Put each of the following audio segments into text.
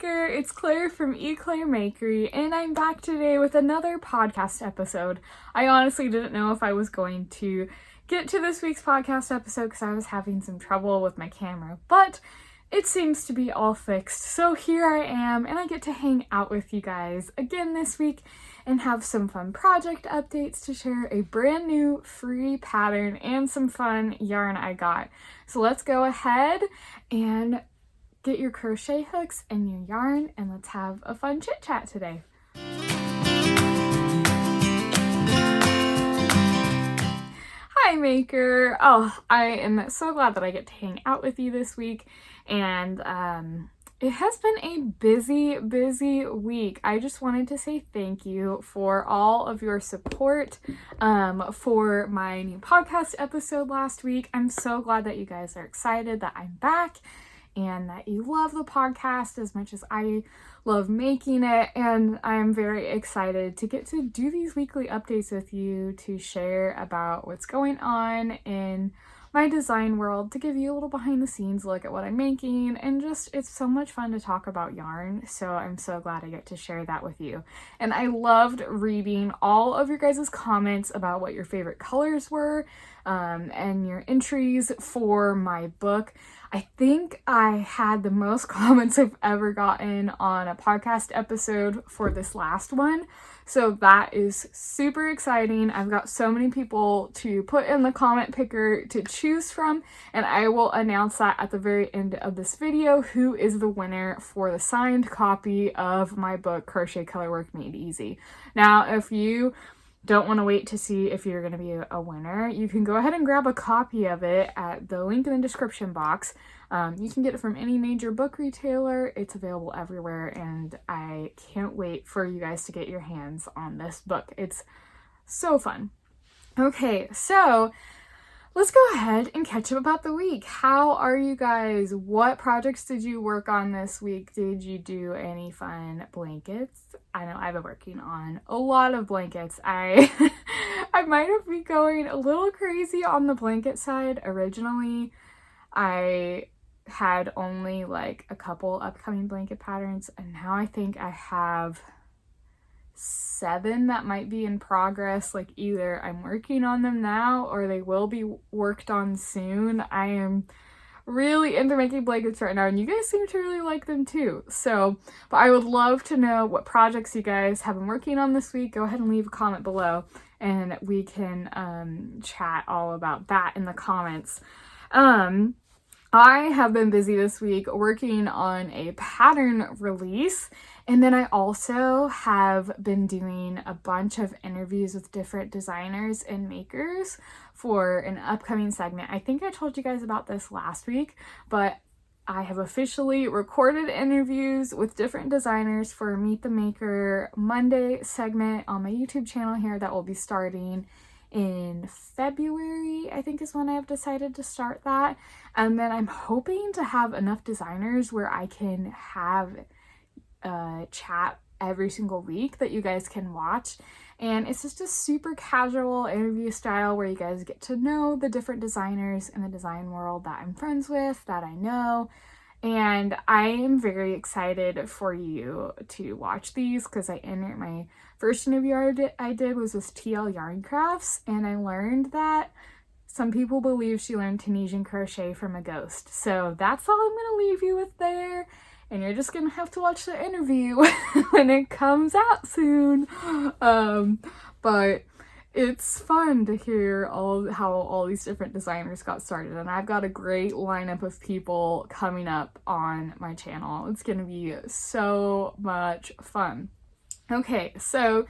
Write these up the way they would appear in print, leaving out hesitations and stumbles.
Maker, it's Claire from Claire Makery, and I'm back today with another podcast episode. I honestly didn't know if I was going to get to this week's podcast episode because I was having some trouble with my camera, but it seems to be all fixed. So here I am, and I get to hang out with you guys again this week and have some fun project updates to share, a brand new free pattern, and some fun yarn I got. So let's go ahead and get your crochet hooks and your yarn, and let's have a fun chit chat today. Hi Maker! Oh, I am so glad that I get to hang out with you this week, and it has been a busy week. I just wanted to say thank you for all of your support for my new podcast episode last week. I'm so glad that you guys are excited that I'm back and that you love the podcast as much as I love making it, and I'm very excited to get to do these weekly updates with you to share about what's going on in my design world, to give you a little behind the scenes look at what I'm making, and just it's so much fun to talk about yarn, so I'm so glad I get to share that with you. And I loved reading all of your guys' comments about what your favorite colors were and your entries for my book. I think I had the most comments I've ever gotten on a podcast episode for this last one. So that is super exciting. I've got so many people to put in the comment picker to choose from, and I will announce that at the very end of this video who is the winner for the signed copy of my book, Crochet Colorwork Made Easy. Now, if you don't want to wait to see if you're going to be a winner, you can go ahead and grab a copy of it at the link in the description box. You can get it from any major book retailer. It's available everywhere, and I can't wait for you guys to get your hands on this book. It's so fun. Okay, so let's go ahead and catch up about the week. How are you guys? What projects did you work on this week? Did you do any fun blankets? I know I've been working on a lot of blankets. I might have been going a little crazy on the blanket side. Originally, I had only like a couple upcoming blanket patterns, and now I think I have 7 that might be in progress. Like either I'm working on them now or they will be worked on soon. I am really into making blankets right now, and you guys seem to really like them too. So, but I would love to know what projects you guys have been working on this week. Go ahead and leave a comment below and we can chat all about that in the comments. I have been busy this week working on a pattern release, and then I also have been doing a bunch of interviews with different designers and makers for an upcoming segment. I think I told you guys about this last week, but I have officially recorded interviews with different designers for Meet the Maker Monday segment on my YouTube channel here that will be starting in February, I think is when I've decided to start that. And then I'm hoping to have enough designers where I can have a chat every single week that you guys can watch. And it's just a super casual interview style where you guys get to know the different designers in the design world that I'm friends with, that I know. And I am very excited for you to watch these because my first interview I did was with TL Yarn Crafts, and I learned that some people believe she learned Tunisian crochet from a ghost. So that's all I'm going to leave you with there, and you're just going to have to watch the interview when it comes out soon. But it's fun to hear how all these different designers got started, and I've got a great lineup of people coming up on my channel. It's going to be so much fun. Okay, so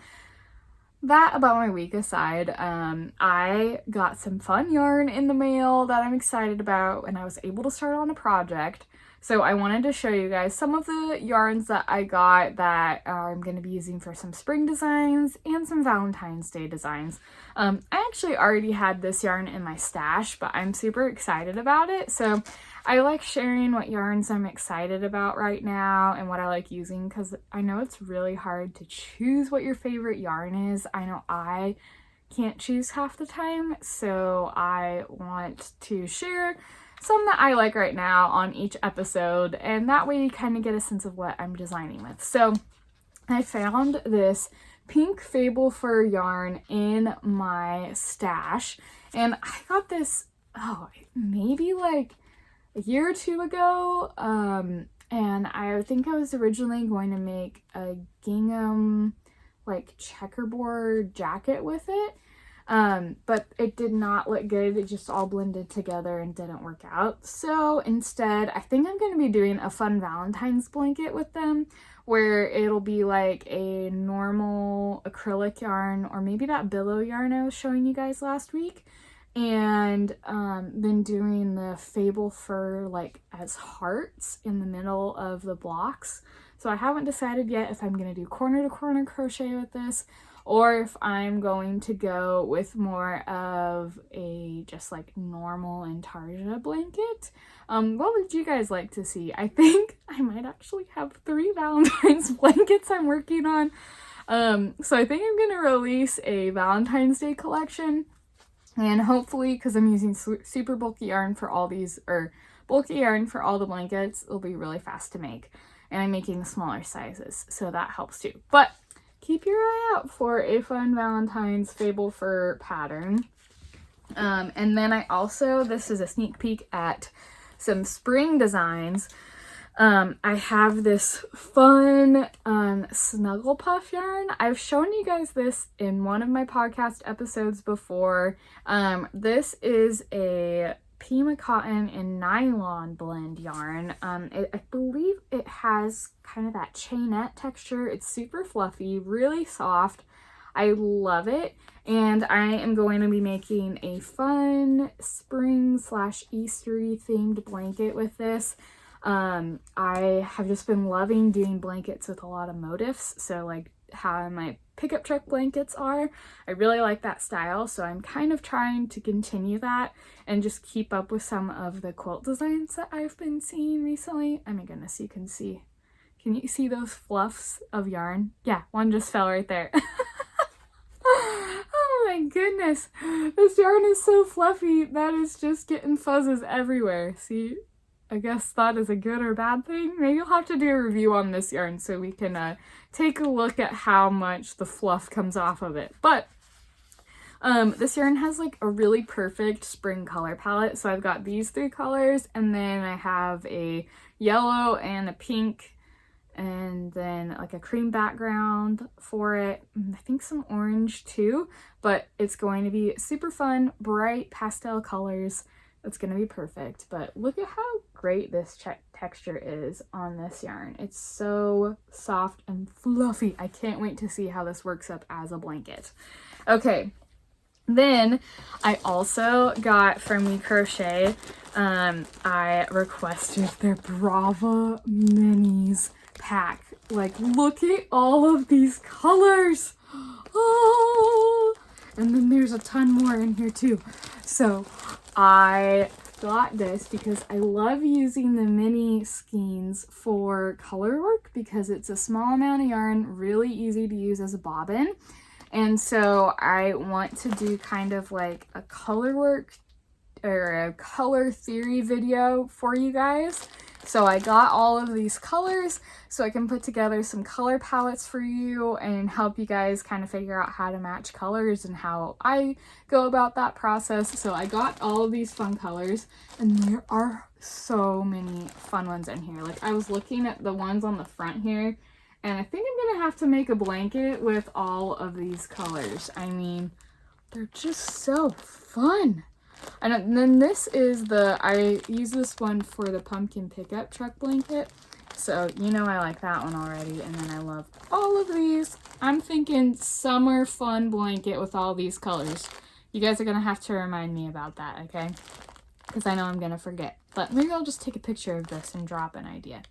that about my week aside, I got some fun yarn in the mail that I'm excited about, and I was able to start on a project. So I wanted to show you guys some of the yarns that I got that I'm going to be using for some spring designs and some Valentine's Day designs. I actually already had this yarn in my stash, but I'm super excited about it. So I like sharing what yarns I'm excited about right now and what I like using, because I know it's really hard to choose what your favorite yarn is. I know I can't choose half the time, so I want to share some that I like right now on each episode, and that way you kind of get a sense of what I'm designing with. So I found this pink Fable Fur yarn in my stash, and I got this, maybe like a year or two ago, and I think I was originally going to make a gingham like checkerboard jacket with it, but it did not look good. It just all blended together and didn't work out. So instead, I think I'm going to be doing a fun Valentine's blanket with them, where it'll be like a normal acrylic yarn, or maybe that billow yarn I was showing you guys last week, and then doing the Fable Fur like as hearts in the middle of the blocks. So I haven't decided yet if I'm going to do corner to corner crochet with this, or if I'm going to go with more of a just like normal intarsia blanket. What would you guys like to see? I think I might actually have 3 Valentine's blankets I'm working on. So I think I'm going to release a Valentine's Day collection. And hopefully, because I'm using super bulky yarn for all these, or bulky yarn for all the blankets, it'll be really fast to make. And I'm making smaller sizes, so that helps too. But keep your eye out for a fun Valentine's Fable Fur pattern. And then I also, this is a sneak peek at some spring designs. I have this fun Snuggle Puff yarn. I've shown you guys this in one of my podcast episodes before. This is a Pima cotton and nylon blend yarn. I believe it has kind of that chainette texture. It's super fluffy, really soft. I love it, and I am going to be making a fun spring / Eastery themed blanket with this. I have just been loving doing blankets with a lot of motifs, so like how my pickup truck blankets are. I really like that style, so I'm kind of trying to continue that and just keep up with some of the quilt designs that I've been seeing recently. Oh my goodness, you can see. Can you see those fluffs of yarn? Yeah, one just fell right there. Oh my goodness, this yarn is so fluffy that it's just getting fuzzes everywhere. See? I guess that is a good or bad thing. Maybe I'll have to do a review on this yarn so we can take a look at how much the fluff comes off of it. But this yarn has like a really perfect spring color palette. So I've got these 3 colors, and then I have a yellow and a pink, and then like a cream background for it. I think some orange too, but it's going to be super fun, bright pastel colors. It's going to be perfect. But look at how great this texture is on this yarn. It's so soft and fluffy. I can't wait to see how this works up as a blanket. Okay, then I also got from Me Crochet, I requested their Brava Minis pack. Like, look at all of these colors. Oh, and then there's a ton more in here too. So I got this because I love using the mini skeins for color work, because it's a small amount of yarn, really easy to use as a bobbin. And so I want to do kind of like a color work or a color theory video for you guys. So I got all of these colors so I can put together some color palettes for you and help you guys kind of figure out how to match colors and how I go about that process. So I got all of these fun colors, and there are so many fun ones in here. Like, I was looking at the ones on the front here, and I think I'm gonna have to make a blanket with all of these colors. I mean, they're just so fun. And then this is I use this one for the pumpkin pickup truck blanket. So, you know, I like that one already. And then I love all of these. I'm thinking summer fun blanket with all these colors. You guys are going to have to remind me about that, okay? Because I know I'm going to forget. But maybe I'll just take a picture of this and drop an idea.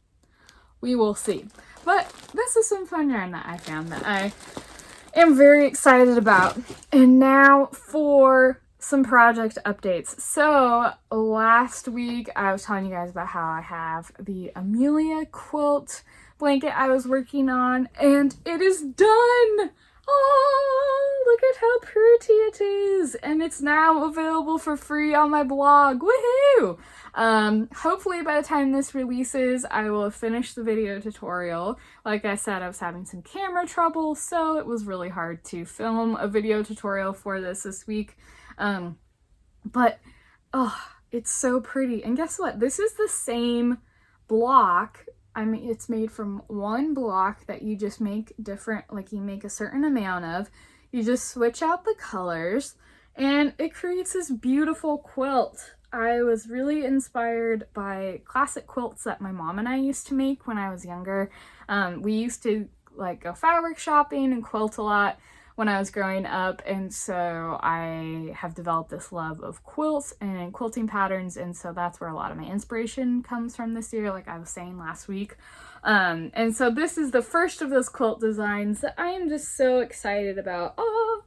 We will see. But this is some fun yarn that I found that I am very excited about. And now for some project updates. So last week I was telling you guys about how I have the Amelia Quilt blanket I was working on, and it is done. Oh, look at how pretty it is. And it's now available for free on my blog. Woohoo! Hopefully by the time this releases, I will have finished the video tutorial. Like I said, I was having some camera trouble, so it was really hard to film a video tutorial for this week. But, oh, it's so pretty. And guess what? This is the same block. I mean, it's made from one block that you just make different, like you make a certain amount of. You just switch out the colors, and it creates this beautiful quilt. I was really inspired by classic quilts that my mom and I used to make when I was younger. We used to like go fabric shopping and quilt a lot when I was growing up, and so I have developed this love of quilts and quilting patterns, and so that's where a lot of my inspiration comes from this year, like I was saying last week. And so this is the first of those quilt designs that I am just so excited about. Oh,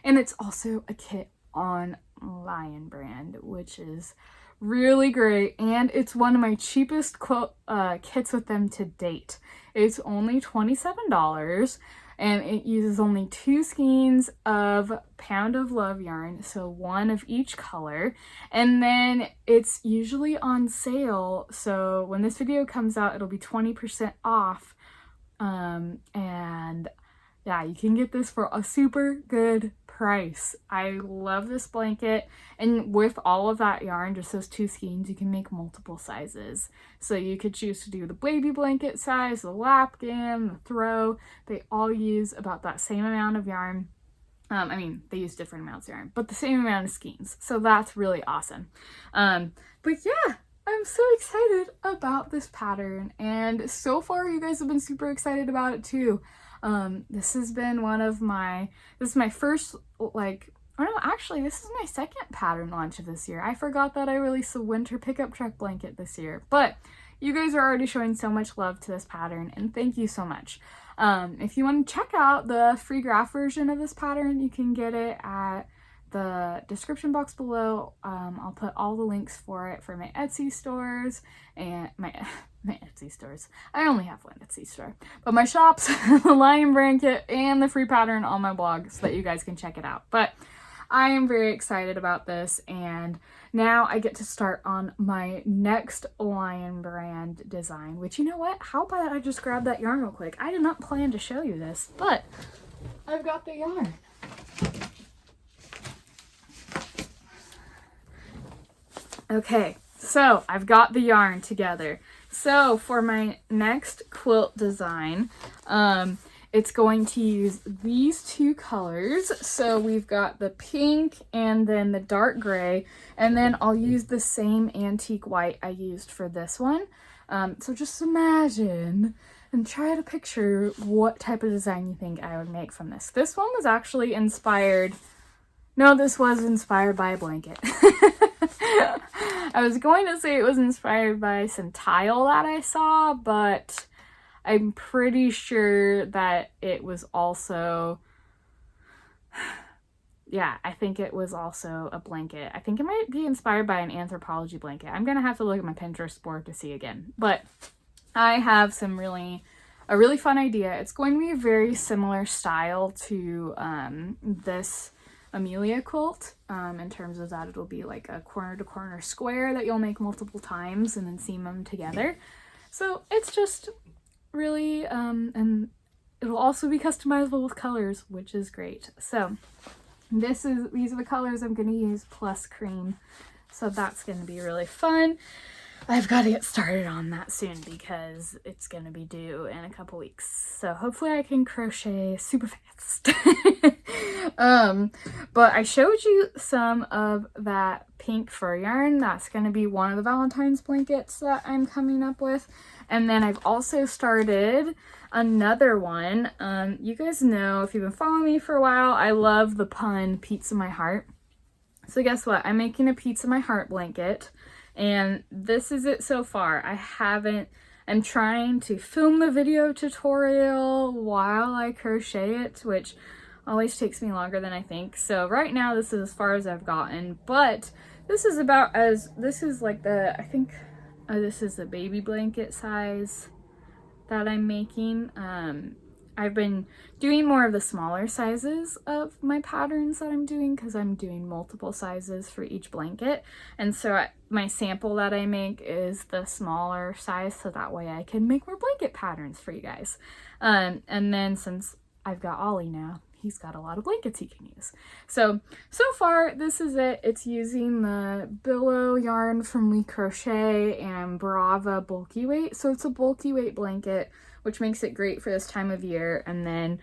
and it's also a kit on Lion brand, which is really great, and it's one of my cheapest quilt kits with them to date. It's only $27, and it uses only 2 skeins of Pound of Love yarn, so 1 of each color, and then it's usually on sale, so when this video comes out it'll be 20% off, and yeah, you can get this for a super good price. I love this blanket, and with all of that yarn, just those 2 skeins, you can make multiple sizes. So you could choose to do the baby blanket size, the lapgam, the throw. They all use about that same amount of yarn. I mean, they use different amounts of yarn, but the same amount of skeins. So that's really awesome. But yeah, I'm so excited about this pattern, and so far you guys have been super excited about it too. This has been this is my first, like, oh no, actually this is my second pattern launch of this year. I forgot that I released a winter pickup truck blanket this year, but you guys are already showing so much love to this pattern, and thank you so much. If you want to check out the free graph version of this pattern, you can get it at the description box below. I'll put all the links for it for my Etsy stores and my Etsy stores. I only have one Etsy store, but my shops, the Lion brand kit, and the free pattern on my blog so that you guys can check it out. But I am very excited about this, and now I get to start on my next Lion brand design, which, you know what? How about I just grab that yarn real quick? I did not plan to show you this, but I've got the yarn. Okay, so I've got the yarn together. So for my next quilt design, it's going to use these 2 colors. So we've got the pink and then the dark gray, and then I'll use the same antique white I used for this one. So just imagine and try to picture what type of design you think I would make from this. This one was actually inspired, no, this was inspired by a blanket. I was going to say it was inspired by some tile that I saw, but I'm pretty sure that it was also, yeah, I think it was also a blanket. I think it might be inspired by an anthropology blanket. I'm going to have to look at my Pinterest board to see again. But I have a really fun idea. It's going to be a very similar style to this Amelia quilt, in terms of that it'll be like a corner to corner square that you'll make multiple times and then seam them together. So it's just really, and it'll also be customizable with colors, which is great. So these are the colors I'm going to use plus cream. So that's going to be really fun. I've got to get started on that soon because it's going to be due in a couple weeks. So hopefully I can crochet super fast. But I showed you some of that pink fur yarn. That's going to be one of the Valentine's blankets that I'm coming up with. And then I've also started another one. You guys know, if you've been following me for a while, I love the pun Pizza My Heart. So guess what? I'm making a Pizza My Heart blanket. And this is it so far. I'm trying to film the video tutorial while I crochet it, which always takes me longer than I think. So right now this is as far as I've gotten, but this is like I think this is the baby blanket size that I'm making. I've been doing more of the smaller sizes of my patterns that I'm doing because I'm doing multiple sizes for each blanket. And so my sample that I make is the smaller size, so that way I can make more blanket patterns for you guys. And then since I've got Ollie now, he's got a lot of blankets he can use. So far this is it. It's using the Billow yarn from We Crochet and Brava bulky weight. So it's a bulky weight blanket, which makes it great for this time of year. And then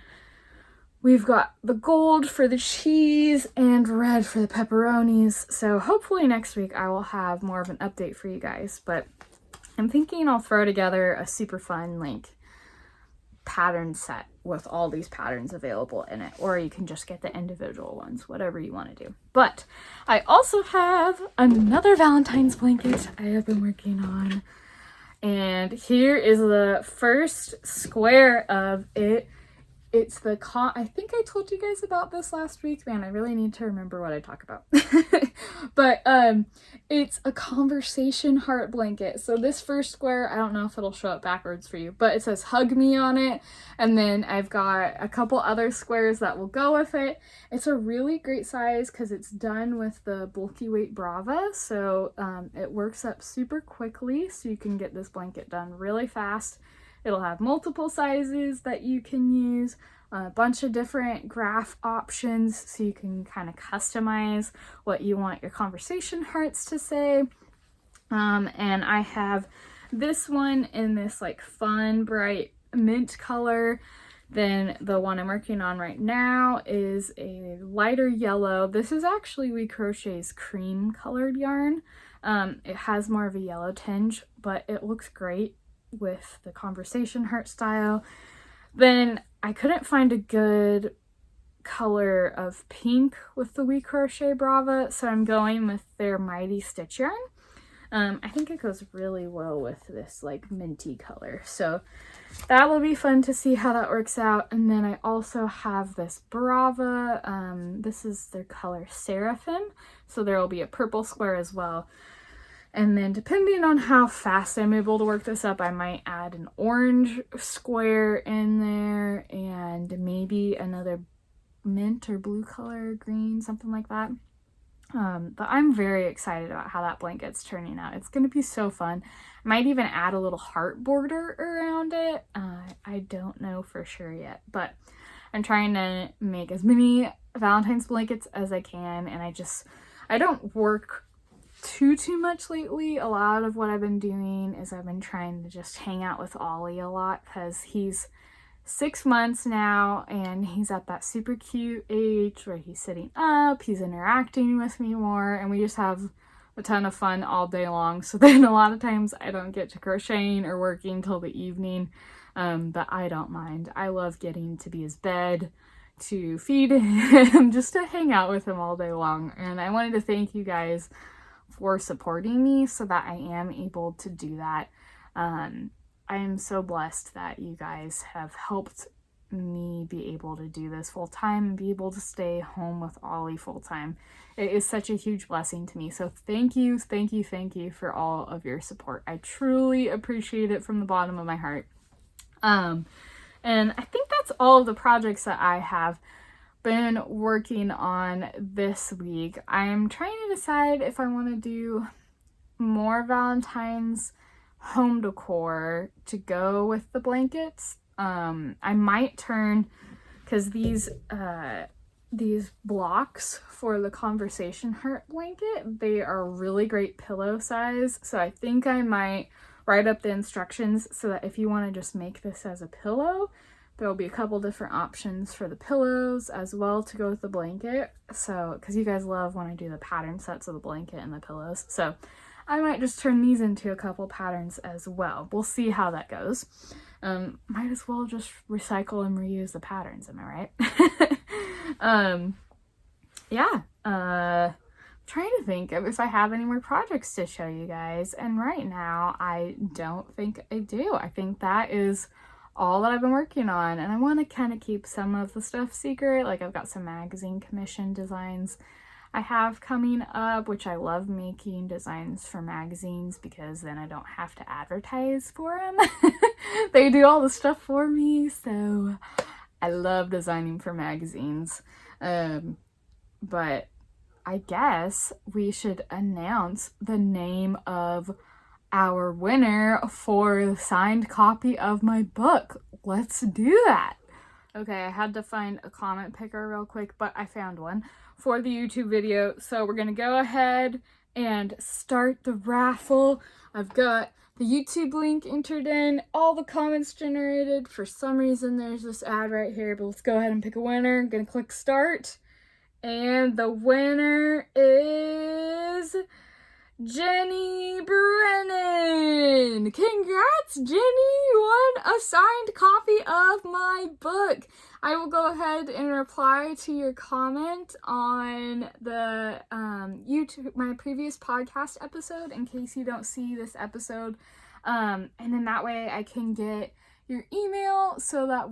we've got the gold for the cheese and red for the pepperonis. So hopefully next week I will have more of an update for you guys, but I'm thinking I'll throw together a super fun like pattern set with all these patterns available in it, or you can just get the individual ones, whatever you want to do. But I also have another Valentine's blanket I have been working on, and here is the first square of it. It's the I think I told you guys about this last week. Man, I really need to remember what I talk about. But it's a conversation heart blanket. So this first square, I don't know if it'll show up backwards for you, but it says hug me on it. And then I've got a couple other squares that will go with it. It's a really great size because it's done with the bulky weight Brava. So it works up super quickly, so you can get this blanket done really fast. It'll have multiple sizes that you can use, a bunch of different graph options, so you can kind of customize what you want your conversation hearts to say. And I have this one in this like fun, bright mint color. Then the one I'm working on right now is a lighter yellow. This is actually We Crochet's cream colored yarn. It has more of a yellow tinge, but it looks great with the conversation heart style. Then I couldn't find a good color of pink with the We Crochet Brava, so I'm going with their Mighty Stitch yarn. I think it goes really well with this like minty color, so that will be fun to see how that works out. And then I also have this Brava. This is their color Seraphim, so there will be a purple square as well. And then depending on how fast I'm able to work this up, I might add an orange square in there and maybe another mint or blue color, green, something like that. But I'm very excited about how that blanket's turning out. It's going to be so fun. I might even add a little heart border around it. I don't know for sure yet, but I'm trying to make as many Valentine's blankets as I can, and I don't work too much lately. A lot of what I've been doing is I've been trying to just hang out with Ollie a lot because he's 6 months now and he's at that super cute age where he's sitting up, he's interacting with me more, and we just have a ton of fun all day long. So then a lot of times I don't get to crocheting or working till the evening, but I don't mind. I love getting to be his bed, to feed him, just to hang out with him all day long. And I wanted to thank you guys for supporting me so that I am able to do that. I am so blessed that you guys have helped me be able to do this full time and be able to stay home with Ollie full time. It is such a huge blessing to me. So thank you for all of your support. I truly appreciate it from the bottom of my heart. And I think that's all of the projects that I have been working on this week. I'm trying to decide if I want to do more Valentine's home decor to go with the blankets. I might turn, because these blocks for the conversation heart blanket, they are really great pillow size, so I think I might write up the instructions so that if you want to just make this as a pillow, there will be a couple different options for the pillows as well to go with the blanket. So, because you guys love when I do the pattern sets of the blanket and the pillows. So I might just turn these into a couple patterns as well. We'll see how that goes. Might as well just recycle and reuse the patterns, am I right? Trying to think of if I have any more projects to show you guys. And right now, I don't think I do. I think that is all that I've been working on, and I want to kind of keep some of the stuff secret. Like I've got some magazine commission designs I have coming up, which I love making designs for magazines because then I don't have to advertise for them. They do all the stuff for me, so I love designing for magazines. But I guess we should announce the name of our winner for the signed copy of my book. Let's do that. Okay, I had to find a comment picker real quick, but I found one for the YouTube video. So we're gonna go ahead and start the raffle. I've got the YouTube link entered in, all the comments generated. For some reason, there's this ad right here, but let's go ahead and pick a winner. I'm gonna click start. And the winner is Jenny Brennan! Congrats, Jenny! You won a signed copy of my book. I will go ahead and reply to your comment on the YouTube, my previous podcast episode, in case you don't see this episode. And then that way I can get your email so that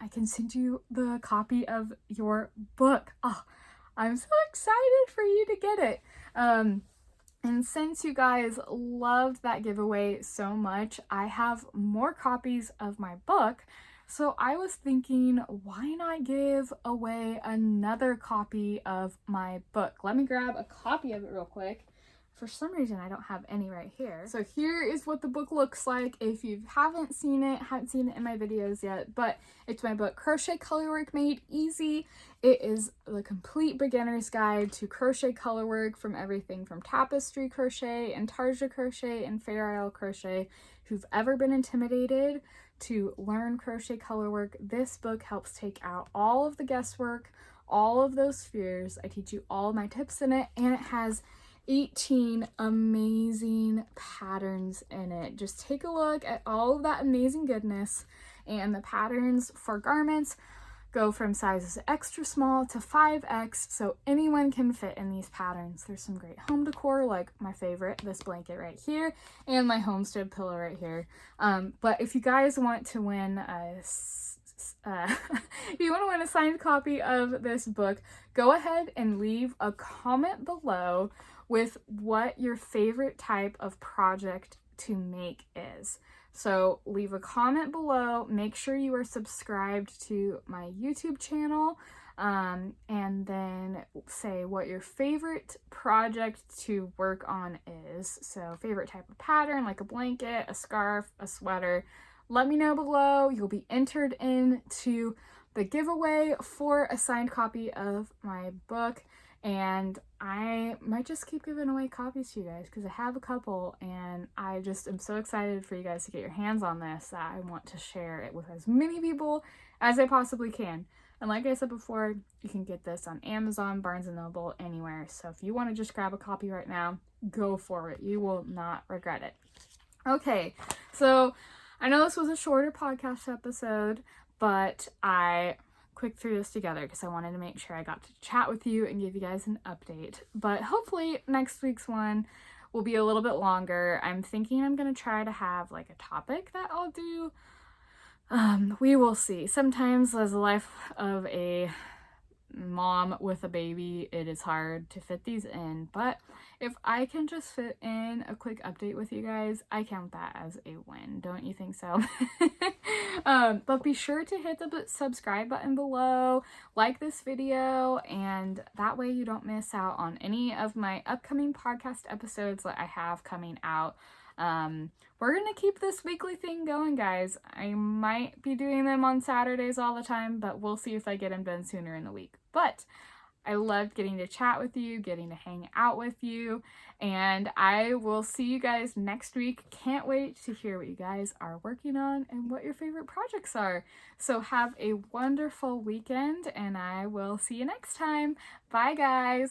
I can send you the copy of your book. Oh, I'm so excited for you to get it. And since you guys loved that giveaway so much, I have more copies of my book. So I was thinking, why not give away another copy of my book? Let me grab a copy of it real quick. For some reason, I don't have any right here. So here is what the book looks like. If you haven't seen it in my videos yet, but it's my book, Crochet Colorwork Made Easy. It is the complete beginner's guide to crochet colorwork, from everything from tapestry crochet and tarja crochet and Fair Isle crochet. If you've ever been intimidated to learn crochet colorwork, this book helps take out all of the guesswork, all of those fears. I teach you all of my tips in it, and it has 18 amazing patterns in it. Just take a look at all of that amazing goodness. And the patterns for garments go from sizes extra small to 5X, so anyone can fit in these patterns. There's some great home decor, like my favorite, this blanket right here, and my homestead pillow right here. But if you guys want to win if you want to win a signed copy of this book, go ahead and leave a comment below with what your favorite type of project to make is. So leave a comment below, make sure you are subscribed to my YouTube channel, and then say what your favorite project to work on is. So favorite type of pattern, like a blanket, a scarf, a sweater. Let me know below. You'll be entered into the giveaway for a signed copy of my book. And I might just keep giving away copies to you guys because I have a couple, and I just am so excited for you guys to get your hands on this that I want to share it with as many people as I possibly can. And like I said before, you can get this on Amazon, Barnes & Noble, anywhere. So if you want to just grab a copy right now, go for it. You will not regret it. Okay, so I know this was a shorter podcast episode, but I quick threw this together because I wanted to make sure I got to chat with you and give you guys an update. But hopefully next week's one will be a little bit longer. I'm thinking I'm going to try to have like a topic that I'll do. We will see. Sometimes as a life of a mom with a baby, it is hard to fit these in, but if I can just fit in a quick update with you guys, I count that as a win. Don't you think so? But be sure to hit the subscribe button below, like this video, and that way you don't miss out on any of my upcoming podcast episodes that I have coming out. We're gonna keep this weekly thing going, guys. I might be doing them on Saturdays all the time, but we'll see if I get them done sooner in the week. But I loved getting to chat with you, getting to hang out with you, and I will see you guys next week. Can't wait to hear what you guys are working on and what your favorite projects are. So have a wonderful weekend, and I will see you next time. Bye, guys.